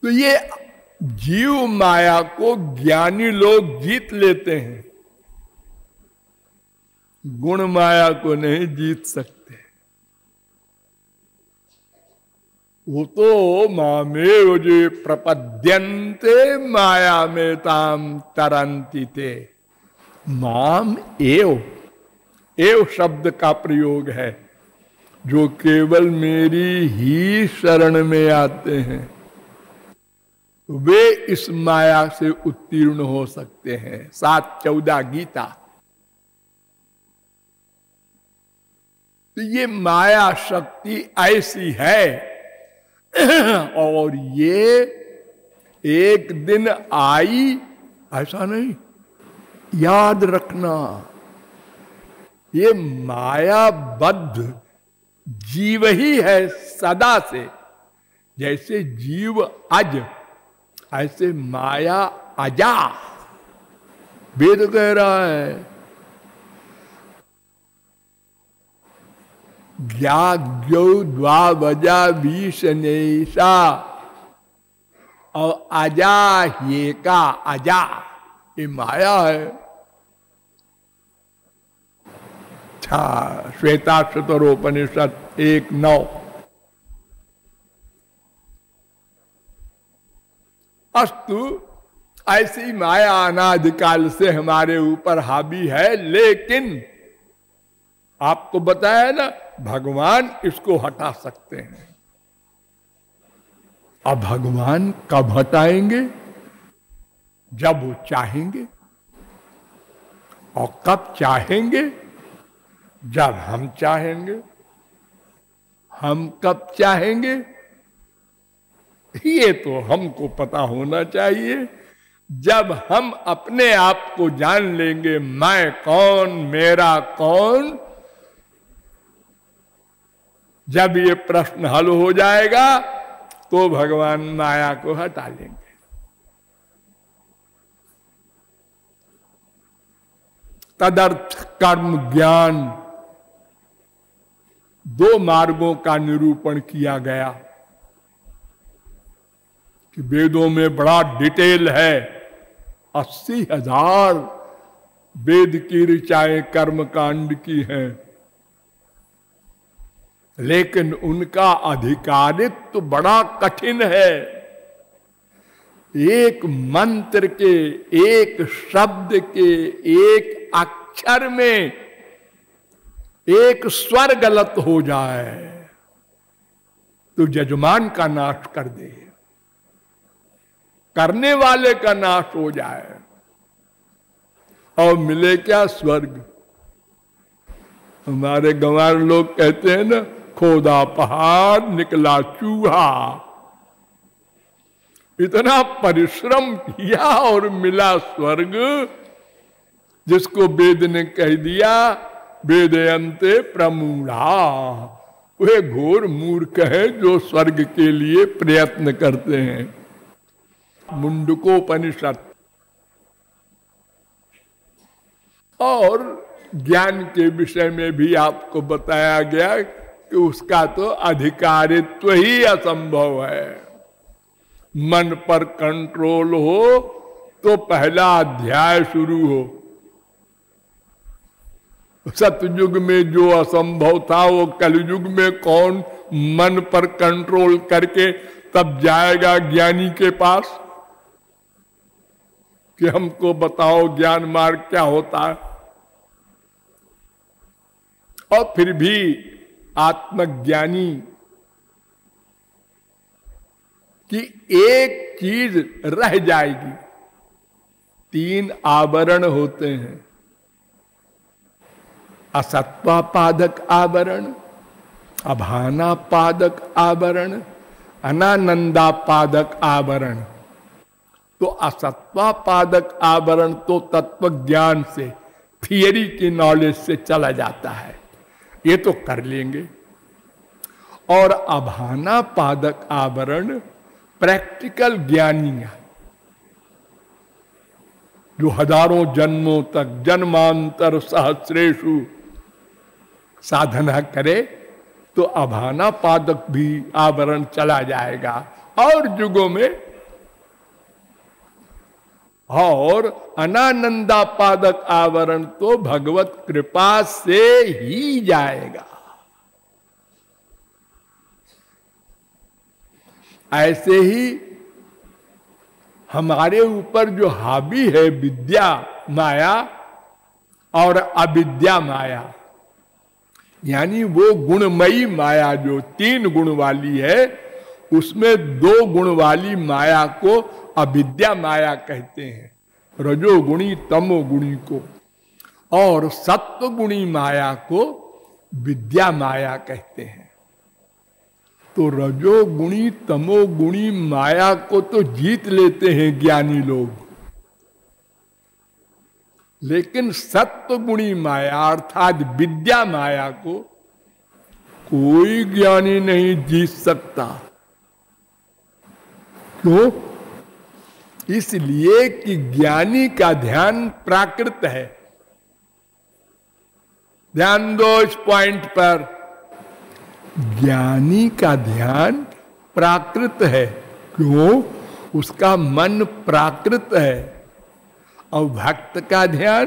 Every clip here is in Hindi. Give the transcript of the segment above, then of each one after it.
तो ये जीव माया को ज्ञानी लोग जीत लेते हैं, गुण माया को नहीं जीत सकते। वो तो मामेव जो प्रपद्यन्ते माया में ताम तरंती थे। माम एव शब्द का प्रयोग है, जो केवल मेरी ही शरण में आते हैं वे इस माया से उत्तीर्ण हो सकते हैं। 7:14 गीता। तो ये माया शक्ति ऐसी है और ये एक दिन आई ऐसा नहीं, याद रखना। ये मायाबद्ध जीव ही है सदा से। जैसे जीव अज, ऐसे माया अजा। वेद कह रहा है ज्ञाग्यो द्वावजा भीषणेशा और अजा ये का अजा, ये माया है। श्वेताक्षतरोपनिषद 1:9। अस्तु, ऐसी माया अनादिकाल से हमारे ऊपर हावी है, लेकिन आपको बताया ना भगवान इसको हटा सकते हैं। अब भगवान कब हटाएंगे? जब वो चाहेंगे। और कब चाहेंगे? जब हम चाहेंगे। हम कब चाहेंगे ये तो हमको पता होना चाहिए। जब हम अपने आप को जान लेंगे, मैं कौन, मेरा कौन, जब ये प्रश्न हल हो जाएगा तो भगवान माया को हटा लेंगे। तदर्थ कर्म ज्ञान दो मार्गों का निरूपण किया गया कि वेदों में बड़ा डिटेल है। 80,000 वेद की ऋचाएं कर्म कांड की हैं, लेकिन उनका अधिकारित्व तो बड़ा कठिन है। एक मंत्र के, एक शब्द के, एक अक्षर में एक स्वर गलत हो जाए तो यजमान का नाश कर दे, करने वाले का नाश हो जाए और मिले क्या? स्वर्ग। हमारे गंवार लोग कहते हैं ना, खोदा पहाड़ निकला चूहा। इतना परिश्रम किया और मिला स्वर्ग, जिसको वेद ने कह दिया वेदयन्ते प्रमूढ़ा। वे घोर मूर्ख है जो स्वर्ग के लिए प्रयत्न करते हैं। मुंडकोपनिषद। और ज्ञान के विषय में भी आपको बताया गया कि उसका तो अधिकारित्व ही असंभव है। मन पर कंट्रोल हो तो पहला अध्याय शुरू हो। सतयुग में जो असंभव था वो कलयुग में कौन मन पर कंट्रोल करके तब जाएगा ज्ञानी के पास कि हमको बताओ ज्ञान मार्ग क्या होता है। और फिर भी आत्मज्ञानी की एक चीज रह जाएगी। 3 आवरण होते हैं, असत्वापादक आवरण, अभानापादक आवरण, अनानंदापादक आवरण। तो असत्वापादक आवरण तो तत्व ज्ञान से, थियरी की नॉलेज से चला जाता है, ये तो कर लेंगे। और अभानापादक आवरण प्रैक्टिकल ज्ञानियां जो हजारों जन्मों तक, जन्मांतर सहस्रेषु साधना करे तो अभाना पादक भी आवरण चला जाएगा और युगों में, और अनानंदा पादक आवरण तो भगवत कृपा से ही जाएगा। ऐसे ही हमारे ऊपर जो हावी है विद्या माया और अविद्या माया, यानी वो गुणमयी माया जो 3 गुण वाली है, उसमें 2 गुण वाली माया को अविद्या माया कहते हैं, रजोगुणी तमोगुणी को, और सत्वगुणी माया को विद्या माया कहते हैं। तो रजोगुणी तमोगुणी माया को तो जीत लेते हैं ज्ञानी लोग, लेकिन सत्वगुणी माया अर्थात विद्या माया को कोई ज्ञानी नहीं जीत सकता। क्यों? इसलिए कि ज्ञानी का ध्यान प्राकृत है। ध्यान दो इस पॉइंट पर, ज्ञानी का ध्यान प्राकृत है। क्यों? उसका मन प्राकृत है। और भक्त का ध्यान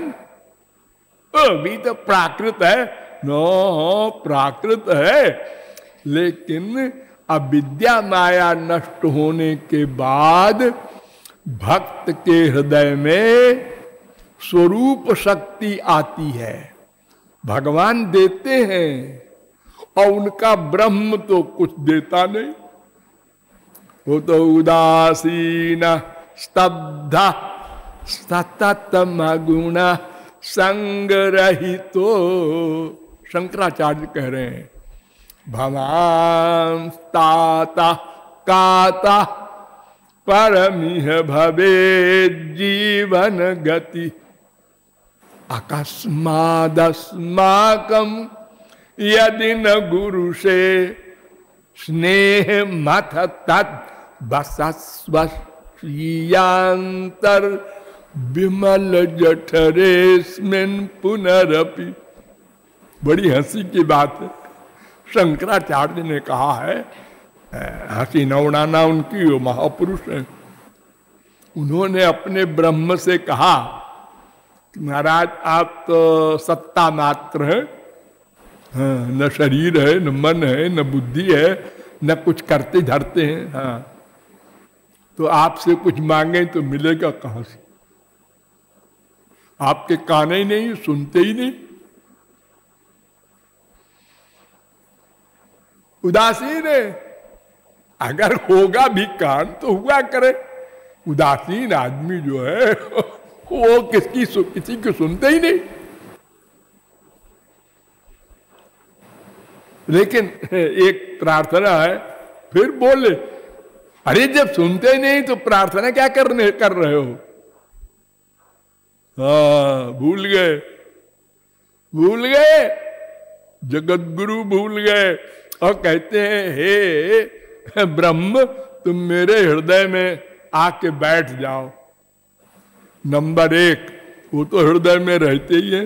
भी तो प्राकृत है, नो प्राकृत है, लेकिन अविद्या माया नष्ट होने के बाद भक्त के हृदय में स्वरूप शक्ति आती है। भगवान देते हैं और उनका ब्रह्म तो कुछ देता नहीं, वो तो उदासीन स्तब्ध सतत गुण संग्रहितो, शंकराचार्य कह रहे हैं, भवान ताता काता परमिह भवे जीवन गति अकस्मादस्माकं यदि न गुरु से स्नेह मथ तत् बसस्वयांतर विमल जठरेस्मिन् पुनरपि। बड़ी हंसी की बात है, शंकराचार्य ने कहा है, हंसी न उड़ाना उनकी, वो महापुरुष है। उन्होंने अपने ब्रह्म से कहा कि महाराज आप तो सत्ता मात्र है, हाँ, न शरीर है, न मन है, न बुद्धि है, न कुछ करते धरते हैं, हाँ, तो आपसे कुछ मांगे तो मिलेगा कहां से? आपके कान ही नहीं, सुनते ही नहीं, उदासीन है। अगर होगा भी कान तो हुआ करे। उदासीन आदमी जो है वो किसी को सुनते ही नहीं। लेकिन एक प्रार्थना है, फिर बोले, अरे जब सुनते ही नहीं तो प्रार्थना क्या कर रहे हो? हाँ, भूल गए, जगत गुरु भूल गए और कहते हैं हे ब्रह्म तुम मेरे हृदय में आके बैठ जाओ। नंबर 1, वो तो हृदय में रहते ही है,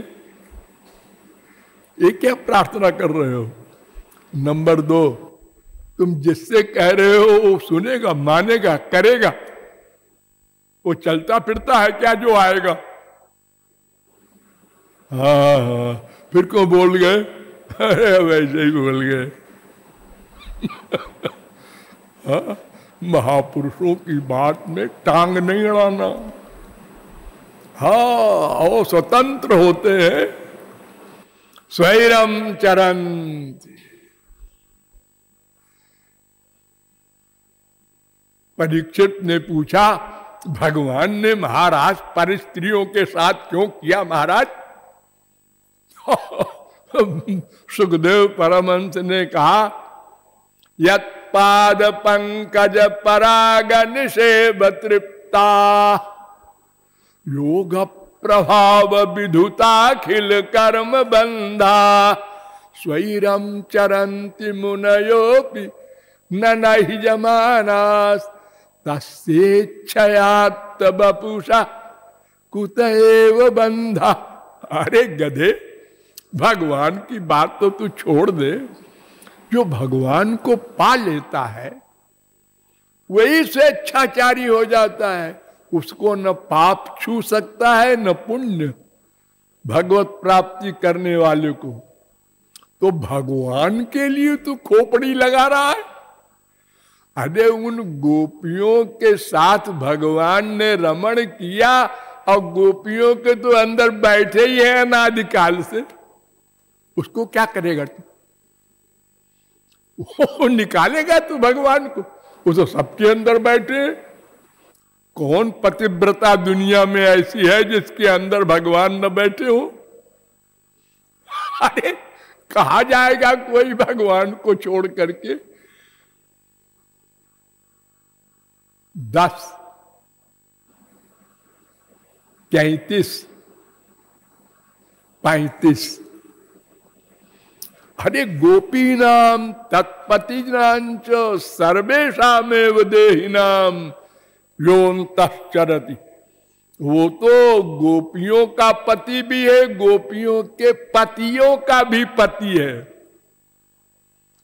ये क्या प्रार्थना कर रहे हो? नंबर 2, तुम जिससे कह रहे हो वो सुनेगा, मानेगा, करेगा? वो चलता फिरता है क्या जो आएगा? हाँ, फिर क्यों बोल गए? अरे वैसे ही बोल गए। हाँ, महापुरुषों की बात में टांग नहीं अड़ाना। हाँ, वो स्वतंत्र होते हैं, स्वैरम चरन्ति। परीक्षित ने पूछा, भगवान ने महाराज पर स्त्रियों के साथ क्यों किया महाराज? सुखदेव परमहंस ने कहा, यत् पाद पंकज पराग निषेव तृप्ता योग प्रभाव विधुताखिल कर्म बंधा स्वैरम चरन्ति मुनयोपि न नहि जमानास् तस्येच्छयात् बपुषा कुत एव बंधा। अरे गधे, भगवान की बात तो तू छोड़ दे, जो भगवान को पा लेता है वही स्वेच्छाचारी हो जाता है। उसको न पाप छू सकता है न पुण्य। भगवत प्राप्ति करने वाले को तो भगवान के लिए तू खोपड़ी लगा रहा है। अरे उन गोपियों के साथ भगवान ने रमण किया और गोपियों के तो अंदर बैठे ही हैं अनादिकाल से। उसको क्या करेगा तू? वो निकालेगा तू भगवान को? वो तो सबके अंदर बैठे। कौन पतिव्रता दुनिया में ऐसी है जिसके अंदर भगवान न बैठे हो? अरे कहा जाएगा कोई भगवान को छोड़ करके? 10, 33, 35। अरे गोपीनाम तत्पतिनांच सर्वेषामेव देहिनाम योऽन्तश्चरति। वो तो गोपियों का पति भी है, गोपियों के पतियों का भी पति है।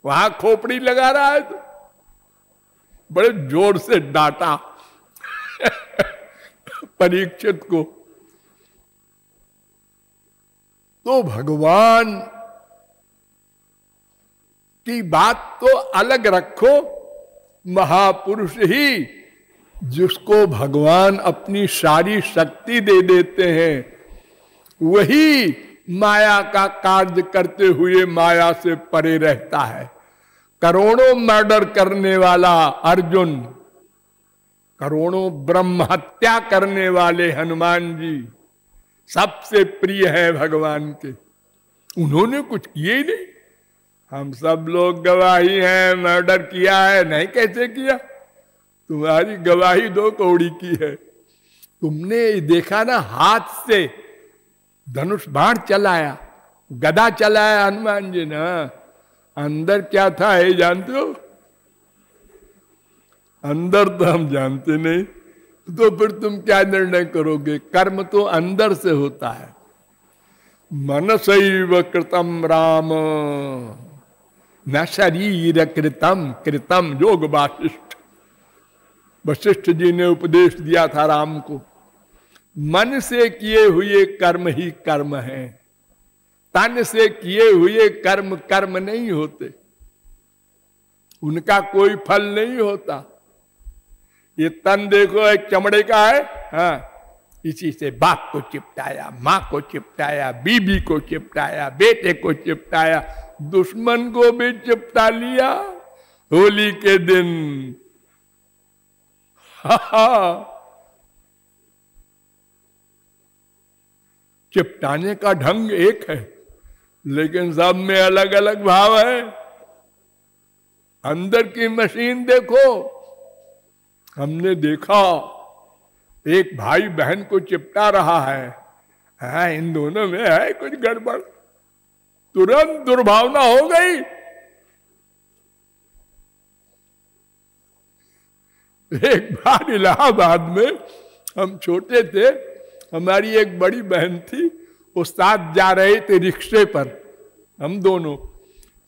वहां खोपड़ी लगा रहा है तो बड़े जोर से डांटा परीक्षित को। तो भगवान की बात तो अलग रखो, महापुरुष ही जिसको भगवान अपनी सारी शक्ति दे देते हैं वही माया का कार्य करते हुए माया से परे रहता है। करोड़ों मर्डर करने वाला अर्जुन, करोड़ों ब्रह्म हत्या करने वाले हनुमान जी सबसे प्रिय है भगवान के। उन्होंने कुछ किए ही नहीं। हम सब लोग गवाही हैं, मर्डर किया है नहीं, कैसे किया? तुम्हारी गवाही 2 कौड़ी की है। तुमने देखा ना, हाथ से धनुष बाण चलाया, गदा चलाया हनुमान जी ने। अंदर क्या था ये जानते हो? अंदर तो हम जानते नहीं, तो फिर तुम क्या निर्णय करोगे? कर्म तो अंदर से होता है। मनसैव कृतम राम न शरीर कृतम कृतम। योग वासिष्ठ, वशिष्ठ जी ने उपदेश दिया था राम को, मन से किए हुए कर्म ही कर्म है, तन से किए हुए कर्म कर्म नहीं होते, उनका कोई फल नहीं होता। ये तन देखो एक चमड़े का है, हाँ, इसी से बाप को चिपटाया, मां को चिपटाया, बीबी को चिपटाया, बेटे को चिपटाया, दुश्मन को भी चिपटा लिया होली के दिन। चिपटाने का ढंग एक है लेकिन सब में अलग अलग भाव है। अंदर की मशीन देखो। हमने देखा एक भाई बहन को चिपटा रहा है, हाँ, इन दोनों में है कुछ गड़बड़, तुरंत दुर्भावना हो गई। एक बार इलाहाबाद में हम छोटे थे, हमारी एक बड़ी बहन थी, वो साथ जा रहे थे रिक्शे पर, हम दोनों,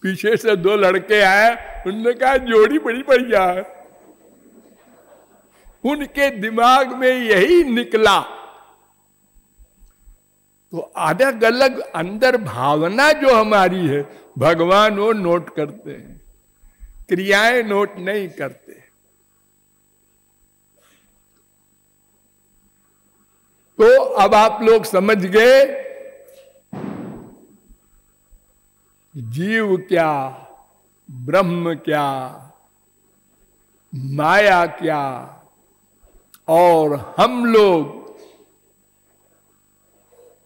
पीछे से 2 लड़के आए, उन्होंने कहा जोड़ी बड़ी बढ़िया है। उनके दिमाग में यही निकला। तो अलग अलग अंदर भावना जो हमारी है भगवान वो नोट करते हैं, क्रियाएं नोट नहीं करते। तो अब आप लोग समझ गए जीव क्या, ब्रह्म क्या, माया क्या, और हम लोग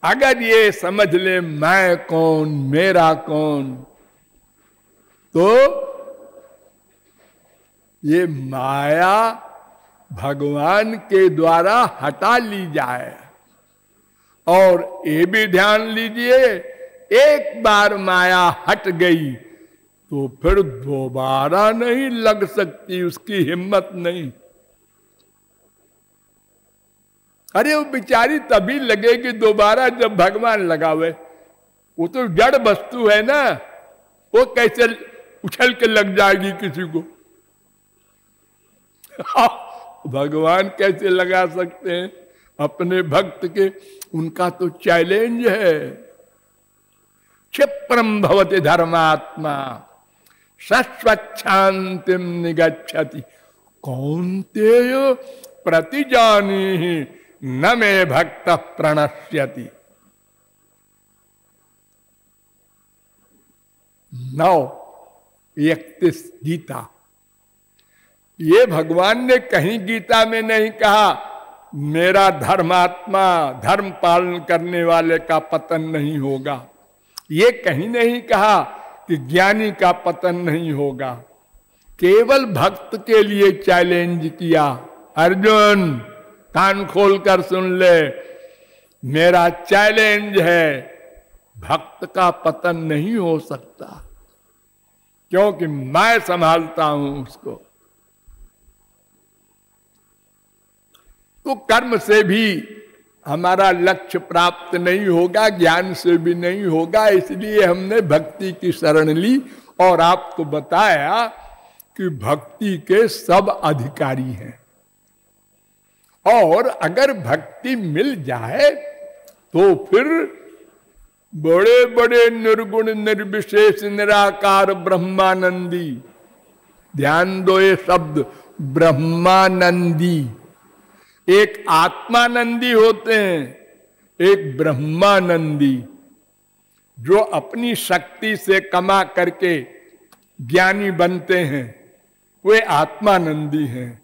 अगर ये समझ ले मैं कौन, मेरा कौन, तो ये माया भगवान के द्वारा हटा ली जाए। और ये भी ध्यान लीजिए, एक बार माया हट गई तो फिर दोबारा नहीं लग सकती, उसकी हिम्मत नहीं। अरे वो बेचारी तभी लगेगी दोबारा जब भगवान लगावे। वो तो जड़ वस्तु है ना, वो कैसे उछल के लग जाएगी किसी को? भगवान कैसे लगा सकते हैं अपने भक्त के? उनका तो चैलेंज है। क्षिप्रम भवति धर्मात्मा सस्वच्छांतिम निगच्छति कौन्तेय प्रतिजानीहि न मे भक्त प्रणश्यति। 9:31 गीता। ये भगवान ने कहीं गीता में नहीं कहा मेरा धर्मात्मा धर्म पालन करने वाले का पतन नहीं होगा। ये कहीं नहीं कहा कि ज्ञानी का पतन नहीं होगा। केवल भक्त के लिए चैलेंज किया, अर्जुन कान खोलकर सुन ले, मेरा चैलेंज है, भक्त का पतन नहीं हो सकता क्योंकि मैं संभालता हूं उसको। तो कर्म से भी हमारा लक्ष्य प्राप्त नहीं होगा, ज्ञान से भी नहीं होगा, इसलिए हमने भक्ति की शरण ली और आपको बताया कि भक्ति के सब अधिकारी हैं। और अगर भक्ति मिल जाए तो फिर बड़े बड़े निर्गुण निर्विशेष निराकार ब्रह्मानंदी, ध्यान दो ये शब्द ब्रह्मानंदी, एक आत्मानंदी होते हैं, एक ब्रह्मानंदी, जो अपनी शक्ति से कमा करके ज्ञानी बनते हैं, वे आत्मानंदी हैं।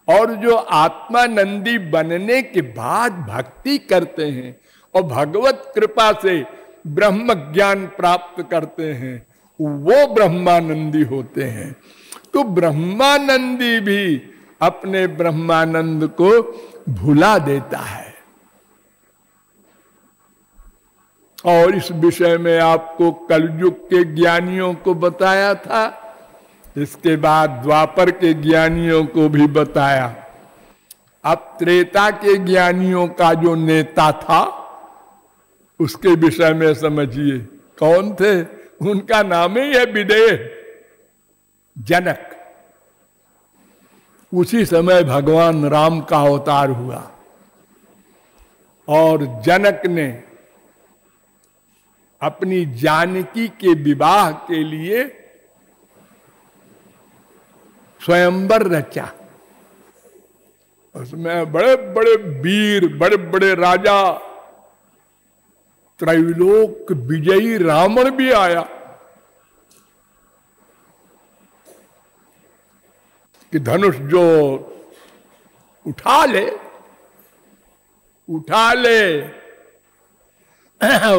और जो आत्मानंदी बनने के बाद भक्ति करते हैं और भगवत कृपा से ब्रह्म ज्ञान प्राप्त करते हैं, वो ब्रह्मानंदी होते हैं। तो ब्रह्मानंदी भी अपने ब्रह्मानंद को भुला देता है। और इस विषय में आपको कलयुग के ज्ञानियों को बताया था, इसके बाद द्वापर के ज्ञानियों को भी बताया। अब त्रेता के ज्ञानियों का जो नेता था उसके विषय में समझिए कौन थे। उनका नाम ही है विदेह, जनक। उसी समय भगवान राम का अवतार हुआ और जनक ने अपनी जानकी के विवाह के लिए स्वयंवर रचा। उसमें बड़े बड़े वीर, बड़े बड़े राजा, त्रैलोक विजयी रावण भी आया कि धनुष जो उठा ले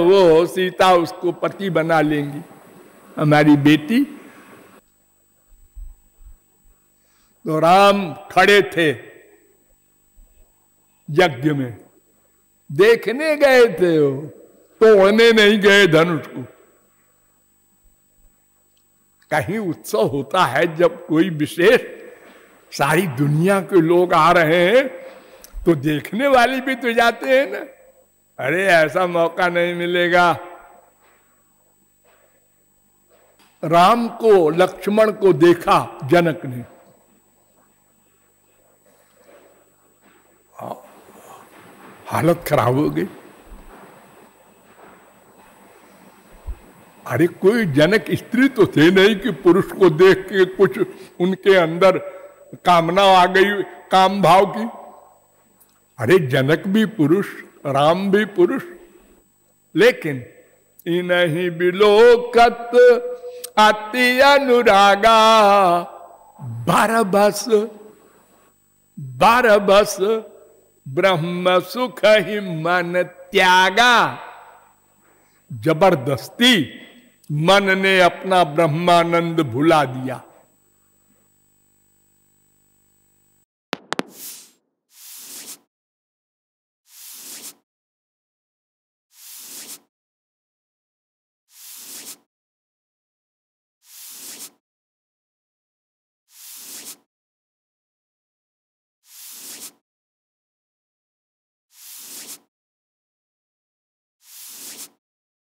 वो सीता उसको पति बना लेंगी, हमारी बेटी। तो राम खड़े थे यज्ञ में, देखने गए थे, वो तोड़ने नहीं गए धनुष को। कहीं उत्सव होता है जब कोई विशेष, सारी दुनिया के लोग आ रहे हैं तो देखने वाले भी तो जाते हैं ना। अरे ऐसा मौका नहीं मिलेगा। राम को, लक्ष्मण को देखा जनक ने, हालत खराब हो गई। अरे कोई जनक स्त्री तो थे नहीं कि पुरुष को देख के कुछ उनके अंदर कामना आ गई, काम भाव की। अरे जनक भी पुरुष, राम भी पुरुष, लेकिन इन्हीं बिलोकत अति अनुरागा बारबस ब्रह्म सुख ही मन त्यागा। जबरदस्ती मन ने अपना ब्रह्मानंद भुला दिया।